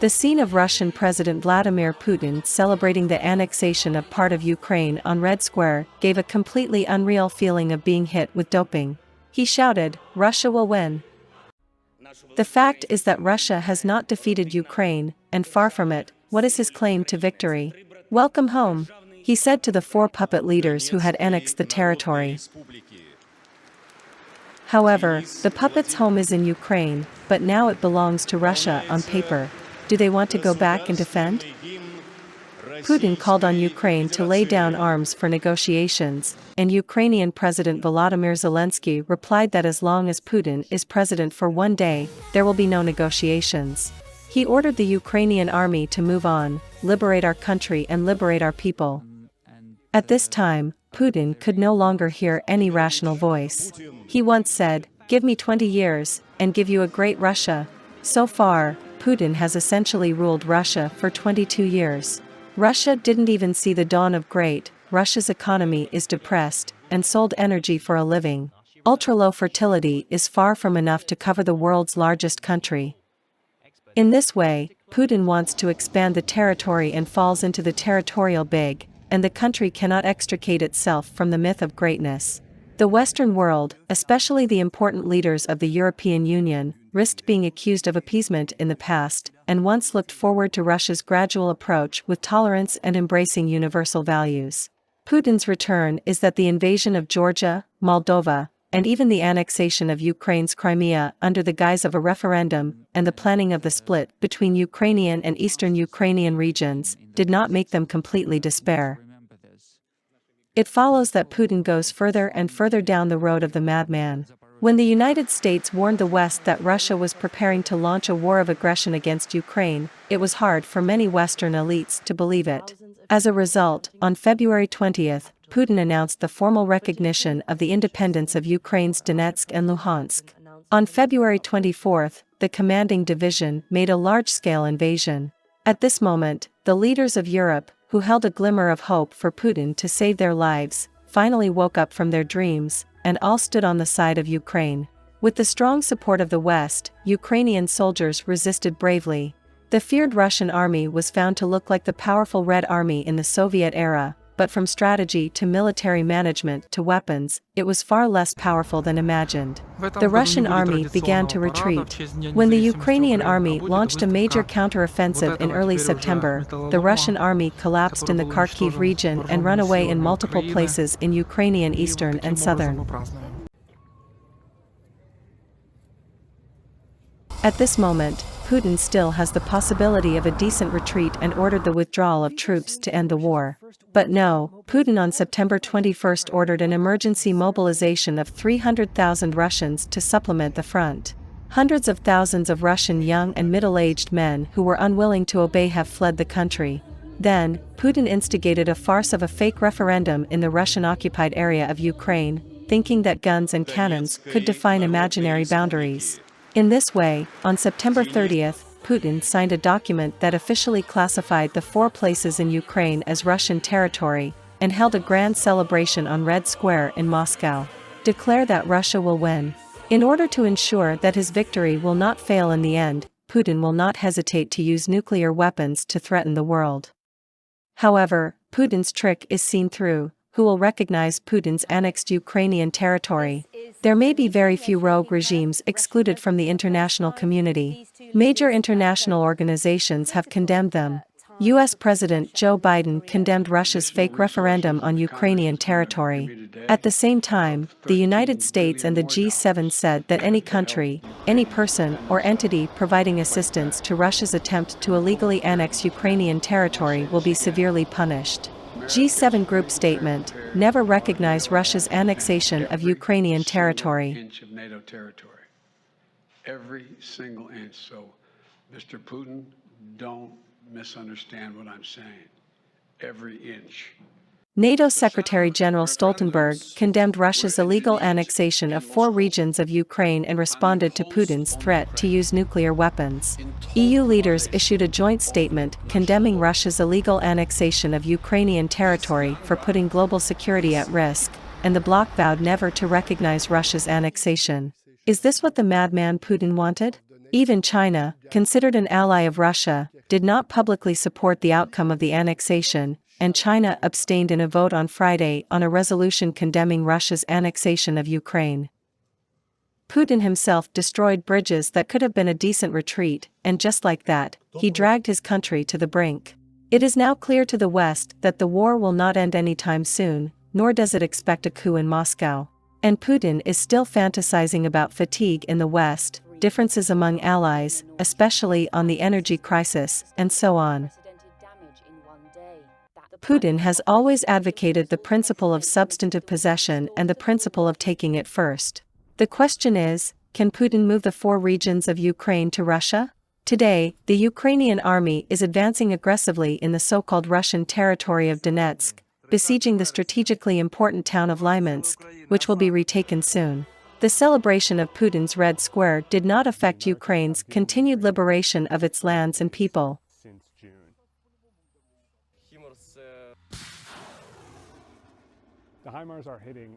The scene of Russian President Vladimir Putin celebrating the annexation of part of Ukraine on Red Square gave a completely unreal feeling of being hit with doping. He shouted, "Russia will win." The fact is that Russia has not defeated Ukraine, and far from it. What is his claim to victory? "Welcome home," he said to the 4 puppet leaders who had annexed the territory. However, the puppet's home is in Ukraine, but now it belongs to Russia on paper. Do they want to go back and defend? Putin called on Ukraine to lay down arms for negotiations, and Ukrainian President Volodymyr Zelensky replied that as long as Putin is president for one day, there will be no negotiations. He ordered the Ukrainian army to move on, liberate our country and liberate our people. At this time, Putin could no longer hear any rational voice. He once said, "Give me 20 years, and give you a great Russia." So far, Putin has essentially ruled Russia for 22 years. Russia didn't even see the dawn of great. Russia's economy is depressed, and sold energy for a living. Ultra-low fertility is far from enough to cover the world's largest country. In this way, Putin wants to expand the territory and falls into the territorial big, and the country cannot extricate itself from the myth of greatness. The Western world, especially the important leaders of the European Union, risked being accused of appeasement in the past, and once looked forward to Russia's gradual approach with tolerance and embracing universal values. Putin's return is that the invasion of Georgia, Moldova, and even the annexation of Ukraine's Crimea under the guise of a referendum, and the planning of the split between Ukrainian and Eastern Ukrainian regions, did not make them completely despair. It follows that Putin goes further and further down the road of the madman. When the United States warned the West that Russia was preparing to launch a war of aggression against Ukraine, it was hard for many Western elites to believe it. As a result, on February 20th, Putin announced the formal recognition of the independence of Ukraine's Donetsk and Luhansk. On February 24th, the commanding division made a large-scale invasion. At this moment, the leaders of Europe, who held a glimmer of hope for Putin to save their lives, finally woke up from their dreams, and all stood on the side of Ukraine. With the strong support of the West, Ukrainian soldiers resisted bravely. The feared Russian army was found to look like the powerful Red Army in the Soviet era, but from strategy to military management to weapons, it was far less powerful than imagined. The Russian army began to retreat. When the Ukrainian army launched a major counteroffensive in early September, the Russian army collapsed in the Kharkiv region and ran away in multiple places in Ukrainian eastern and southern. At this moment, Putin still has the possibility of a decent retreat and ordered the withdrawal of troops to end the war. But no, Putin on September 21 ordered an emergency mobilization of 300,000 Russians to supplement the front. Hundreds of thousands of Russian young and middle-aged men who were unwilling to obey have fled the country. Then, Putin instigated a farce of a fake referendum in the Russian-occupied area of Ukraine, thinking that guns and cannons could define imaginary boundaries. In this way, on September 30th, Putin signed a document that officially classified the 4 places in Ukraine as Russian territory, and held a grand celebration on Red Square in Moscow. Declare that Russia will win. In order to ensure that his victory will not fail in the end, Putin will not hesitate to use nuclear weapons to threaten the world. However, Putin's trick is seen through. Who will recognize Putin's annexed Ukrainian territory? There may be very few rogue regimes excluded from the international community. Major international organizations have condemned them. U.S. President Joe Biden condemned Russia's fake referendum on Ukrainian territory. At the same time, the United States and the G7 said that any country, any person or entity providing assistance to Russia's attempt to illegally annex Ukrainian territory will be severely punished. G7 group statement, never recognize Russia's annexation of Ukrainian territory. Inch of NATO territory. Every single inch. So, Mr. Putin, don't misunderstand what I'm saying. Every inch. NATO Secretary General Stoltenberg condemned Russia's illegal annexation of 4 regions of Ukraine and responded to Putin's threat to use nuclear weapons. EU leaders issued a joint statement condemning Russia's illegal annexation of Ukrainian territory for putting global security at risk, and the bloc vowed never to recognize Russia's annexation. Is this what the madman Putin wanted? Even China, considered an ally of Russia, did not publicly support the outcome of the annexation, and China abstained in a vote on Friday on a resolution condemning Russia's annexation of Ukraine. Putin himself destroyed bridges that could have been a decent retreat, and just like that, he dragged his country to the brink. It is now clear to the West that the war will not end anytime soon, nor does it expect a coup in Moscow. And Putin is still fantasizing about fatigue in the West, differences among allies, especially on the energy crisis, and so on. Putin has always advocated the principle of substantive possession and the principle of taking it first. The question is, can Putin move the 4 regions of Ukraine to Russia? Today, the Ukrainian army is advancing aggressively in the so-called Russian territory of Donetsk, besieging the strategically important town of Lymansk, which will be retaken soon. The celebration of Putin's Red Square did not affect Ukraine's continued liberation of its lands and people. The HIMARS are hitting